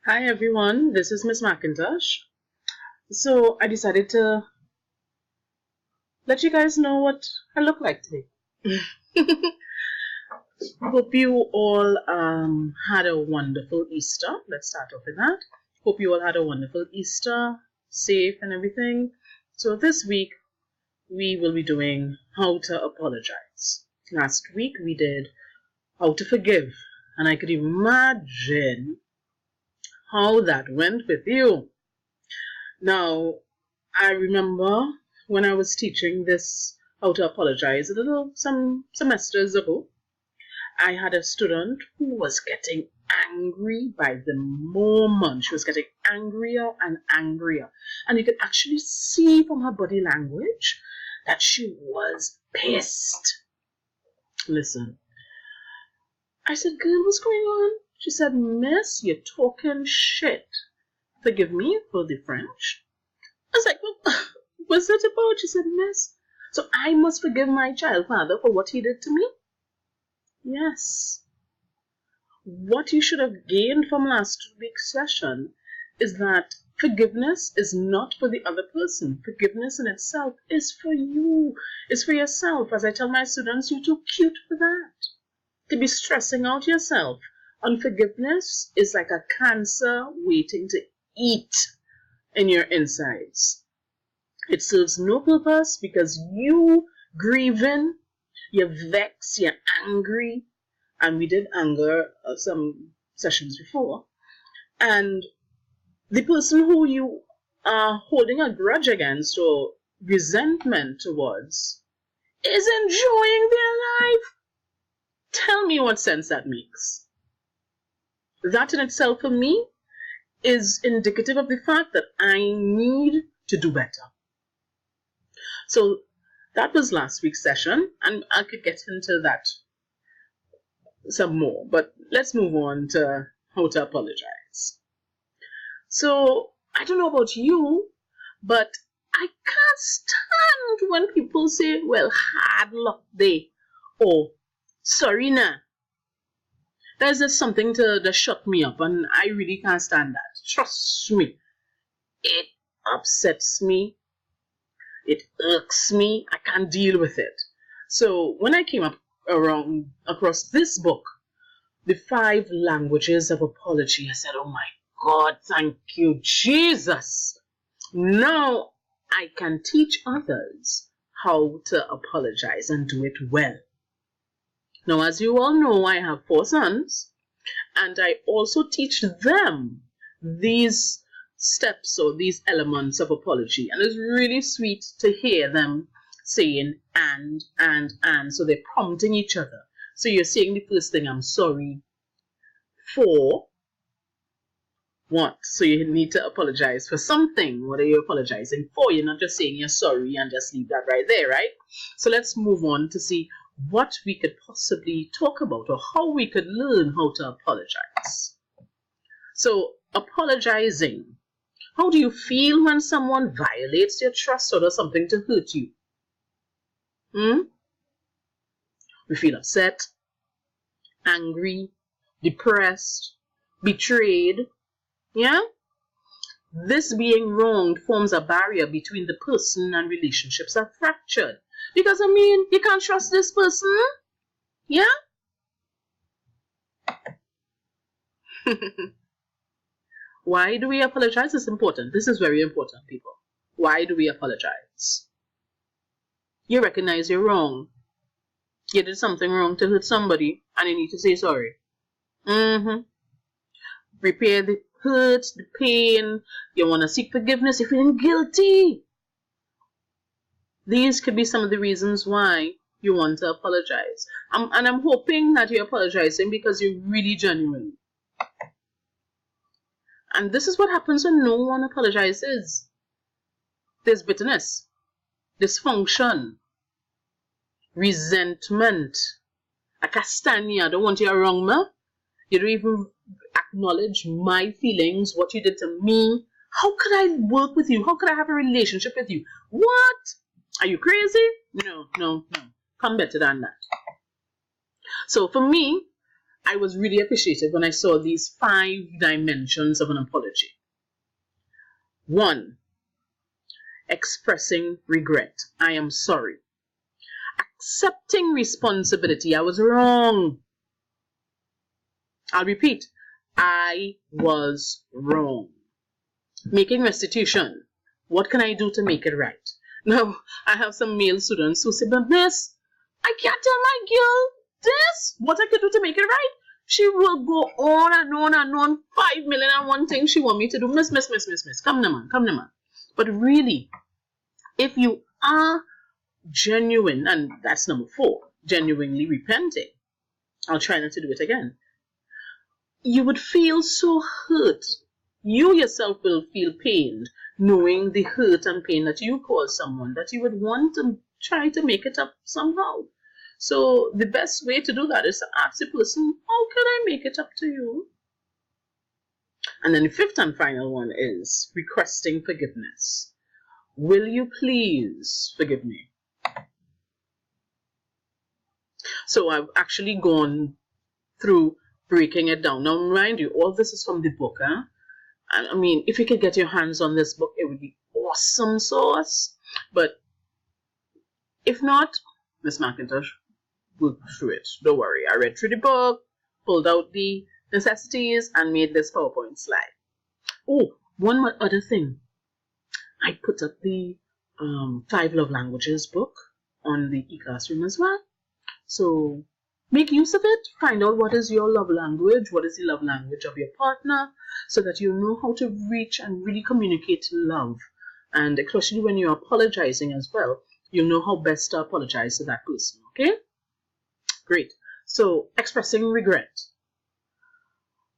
Hi everyone, this is Miss McIntosh. So I decided to let you guys know what I look like today. Hope you all had a wonderful Easter. Let's start off with that. Hope you all had a wonderful Easter, safe and everything. So this week we will be doing how to apologize. Last week we did how to forgive, and I could imagine how that went with you. Now, I remember when I was teaching this how to apologize some semesters ago, I had a student who was getting angry by the moment. She was getting angrier and angrier. And you could actually see from her body language that she was pissed. Listen, I said, girl, what's going on? She said, miss, you're talking shit. Forgive me for the French. I was like, well, what's that about? She said, miss, so I must forgive my child father for what he did to me? Yes. What you should have gained from last week's session is that forgiveness is not for the other person. Forgiveness in itself is for you, is for yourself. As I tell my students, you're too cute for that. To be stressing out yourself. Unforgiveness is like a cancer waiting to eat in your insides. It serves no purpose because you grieving, you're vexed, you're angry, and we did anger some sessions before. And the person who you are holding a grudge against or resentment towards is enjoying their life. Tell me what sense that makes. That in itself for me is indicative of the fact that I need to do better. So that was last week's session, and I could get into that some more, but let's move on to how to apologize. So I don't know about you, but I can't stand when people say, well, hard luck day, or sorry nah. There's just something to shut me up, and I really can't stand that. Trust me. It upsets me. It irks me. I can't deal with it. So when I came across this book, The 5 Languages of Apology, I said, oh my God, thank you, Jesus. Now I can teach others how to apologize and do it well. Now, as you all know, I have 4 sons, and I also teach them these steps or these elements of apology. And it's really sweet to hear them saying and. So they're prompting each other. So you're saying the first thing, I'm sorry for what? So you need to apologize for something. What are you apologizing for? You're not just saying you're sorry and just leave that right there, right? So let's move on to see what we could possibly talk about or how we could learn how to apologize. So apologizing. How do you feel when someone violates your trust or does something to hurt you? We feel upset, angry, depressed, betrayed. Yeah? This being wronged forms a barrier between the person and relationships are fractured. Because, you can't trust this person. Yeah? Why do we apologize? It's important. This is very important, people. Why do we apologize? You recognize you're wrong. You did something wrong to hurt somebody, and you need to say sorry. Repair the hurt, the pain. You want to seek forgiveness. You're feeling guilty. These could be some of the reasons why you want to apologize. And I'm hoping that you're apologizing because you're really genuine. And this is what happens when no one apologizes. There's bitterness, dysfunction, resentment. I can't stand you. I don't want you around me. You don't even acknowledge my feelings, what you did to me. How could I work with you? How could I have a relationship with you? What? Are you crazy? No. Come better than that. So for me, I was really appreciative when I saw these 5 dimensions of an apology. 1, expressing regret. I am sorry. Accepting responsibility. I was wrong. I'll repeat. I was wrong. Making restitution. What can I do to make it right? Now, I have some male students who say, but miss, I can't tell my girl this, what I could do to make it right. She will go on and on and on, 5 million and one thing she want me to do. Miss. Come na man. But really, if you are genuine, and that's number 4, genuinely repenting, I'll try not to do it again, you would feel so hurt. You yourself will feel pained knowing the hurt and pain that you caused someone, that you would want to try to make it up somehow. So the best way to do that is to ask the person, how can I make it up to you? And then the 5th and final one is requesting forgiveness. Will you please forgive me? So I've actually gone through breaking it down. Now, mind you, all this is from the book. I mean, if you could get your hands on this book, it would be awesome sauce. But if not, Miss McIntosh, we'll go through it. Don't worry. I read through the book, pulled out the necessities, and made this PowerPoint slide. Oh, one other thing. I put up the 5 Love Languages book on the eClassroom as well. So make use of it. Find out what is your love language, what is the love language of your partner, so that you know how to reach and really communicate love. And especially when you're apologizing as well, you know how best to apologize to that person, okay? Great. So expressing regret.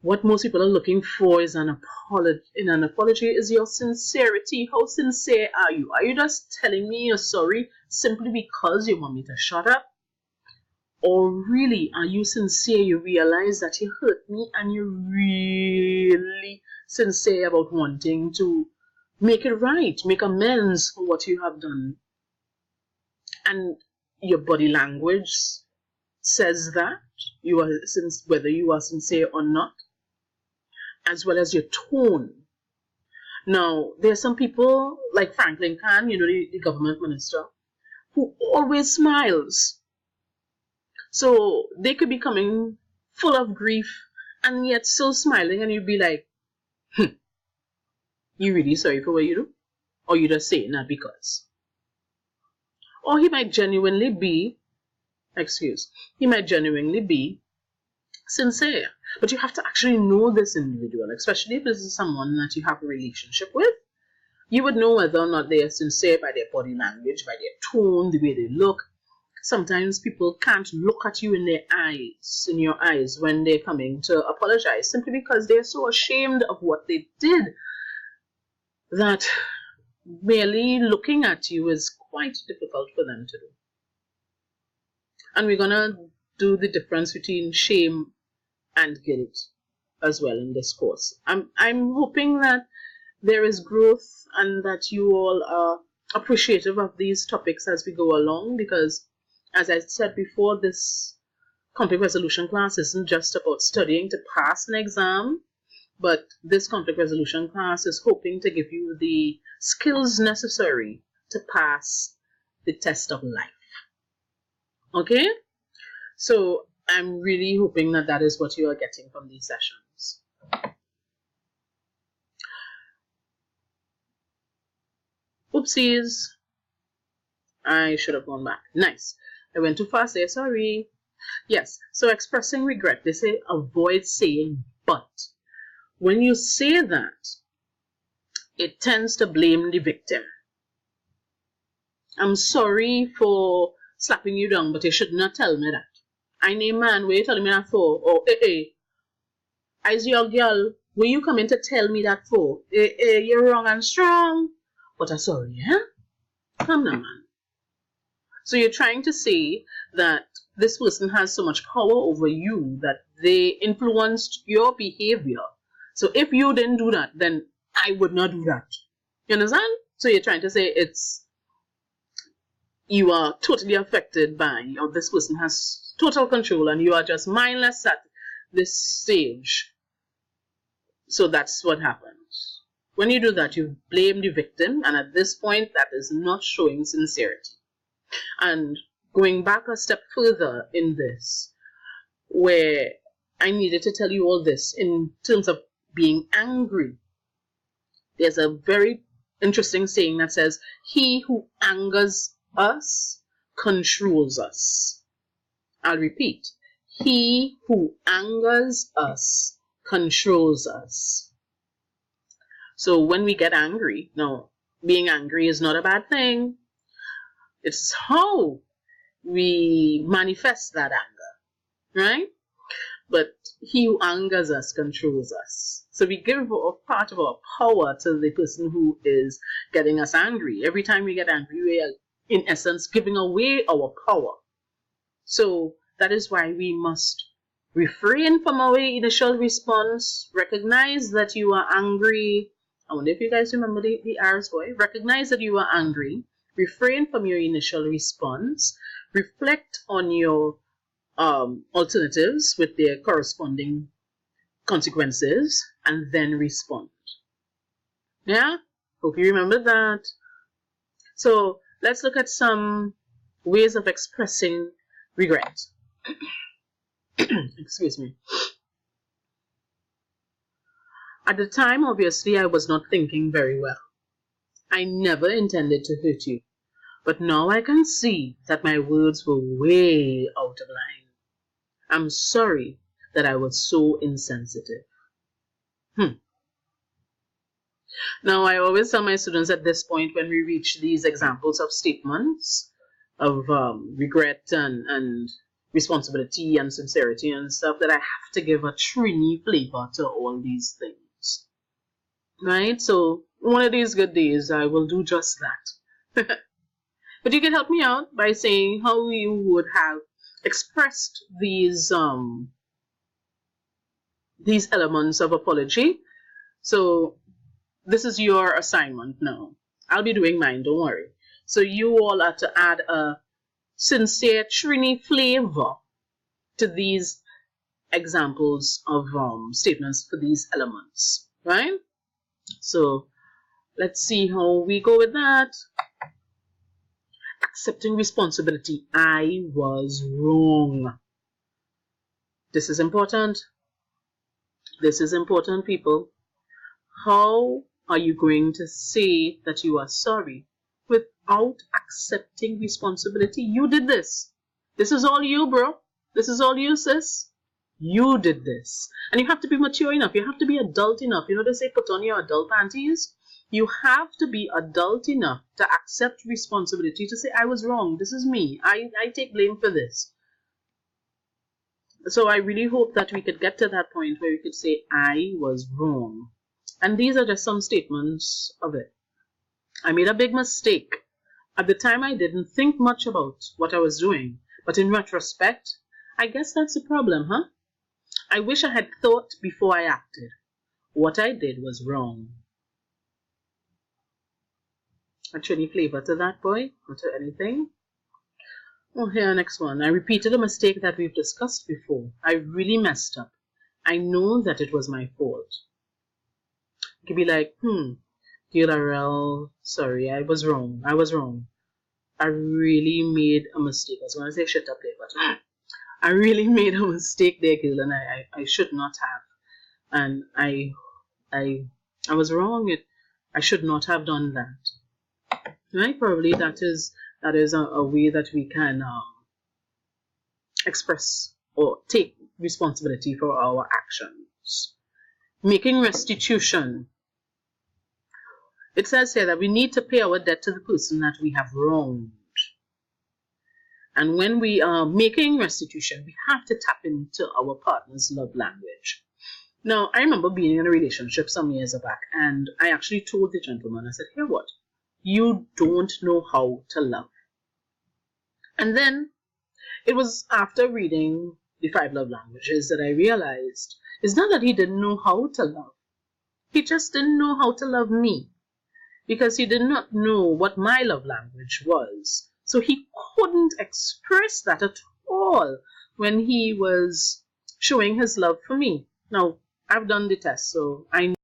What most people are looking for is an apology is your sincerity. How sincere are you? Are you just telling me you're sorry simply because you want me to shut up? Or really, are you sincere? You realize that you hurt me and you're really sincere about wanting to make it right, make amends for what you have done. And your body language says that, whether you are sincere or not, as well as your tone. Now, there are some people, like Franklin Khan, the government minister, who always smiles. So they could be coming full of grief and yet still smiling, and you'd be like, you really sorry for what you do? Or you just saying that because? Or he might genuinely be sincere. But you have to actually know this individual, especially if this is someone that you have a relationship with. You would know whether or not they are sincere by their body language, by their tone, the way they look. Sometimes people can't look at you in your eyes when they're coming to apologize, simply because they're so ashamed of what they did that merely looking at you is quite difficult for them to do. And we're going to do the difference between shame and guilt as well in this course. I'm hoping that there is growth and that you all are appreciative of these topics as we go along, because as I said before, this conflict resolution class isn't just about studying to pass an exam, but this conflict resolution class is hoping to give you the skills necessary to pass the test of life. Okay? So I'm really hoping that that is what you are getting from these sessions. Oopsies. I should have gone back. Nice. I went too fast there, sorry. Yes, so expressing regret. They say avoid saying but. When you say that, it tends to blame the victim. I'm sorry for slapping you down, but you should not tell me that. I name man, where you telling me that for? Or, I's your girl, where you coming to tell me that for? You're wrong and strong. But I'm sorry, Come now, man. So you're trying to say that this person has so much power over you that they influenced your behavior. So if you didn't do that, then I would not do that. You understand? So you're trying to say you are totally affected by, or this person has total control and you are just mindless that this stage. So that's what happens. When you do that, you blame the victim, and at this point, that is not showing sincerity. And going back a step further in this, where I needed to tell you all this in terms of being angry, there's a very interesting saying that says, "He who angers us controls us." I'll repeat. He who angers us controls us. So when we get angry, now, being angry is not a bad thing. It's how we manifest that anger, right? But he who angers us controls us. So we give a part of our power to the person who is getting us angry. Every time we get angry, we are, in essence, giving away our power. So that is why we must refrain from our initial response. Recognize that you are angry. I wonder if you guys remember the R's boy. Recognize that you are angry. Refrain from your initial response. Reflect on your alternatives with their corresponding consequences, and then respond. Yeah? Hope you remember that. So let's look at some ways of expressing regret. Excuse me. At the time, obviously, I was not thinking very well. I never intended to hurt you, but now I can see that my words were way out of line. I'm sorry that I was so insensitive. Now, I always tell my students at this point, when we reach these examples of statements of regret and responsibility and sincerity and stuff, that I have to give a Trini flavor to all these things. Right? So one of these good days, I will do just that. But you can help me out by saying how you would have expressed these elements of apology. So this is your assignment now. I'll be doing mine, don't worry. So you all are to add a sincere Trini flavor to these examples of statements for these elements, right? So let's see how we go with that. Accepting responsibility. I was wrong. This is important. This is important, people. How are you going to say that you are sorry without accepting responsibility? You did this. This is all you, bro. This is all you, sis. You did this. And you have to be mature enough. You have to be adult enough. You know they say put on your adult panties? You have to be adult enough to accept responsibility, to say, I was wrong. This is me. I take blame for this. So I really hope that we could get to that point where we could say, I was wrong. And these are just some statements of it. I made a big mistake. At the time, I didn't think much about what I was doing. But in retrospect, I guess that's the problem, huh? I wish I had thought before I acted. What I did was wrong. A Trini flavor to that, boy? Or to anything? Oh, here, next one. I repeated a mistake that we've discussed before. I really messed up. I know that it was my fault. You could be like, dear Laurel, sorry, I was wrong. I really made a mistake. I was going to say shut up there, but I really made a mistake there, girl, and I should not have. And I was wrong. I should not have done that. Right? Probably that is a way that we can express or take responsibility for our actions. Making restitution. It says here that we need to pay our debt to the person that we have wronged. And when we are making restitution, we have to tap into our partner's love language. Now, I remember being in a relationship some years back, and I actually told the gentleman, I said, hear what? You don't know how to love. And then it was after reading the 5 love languages that I realized it's not that he didn't know how to love. He just didn't know how to love me, because he did not know what my love language was. So he couldn't express that at all when he was showing his love for me. Now, I've done the test, so I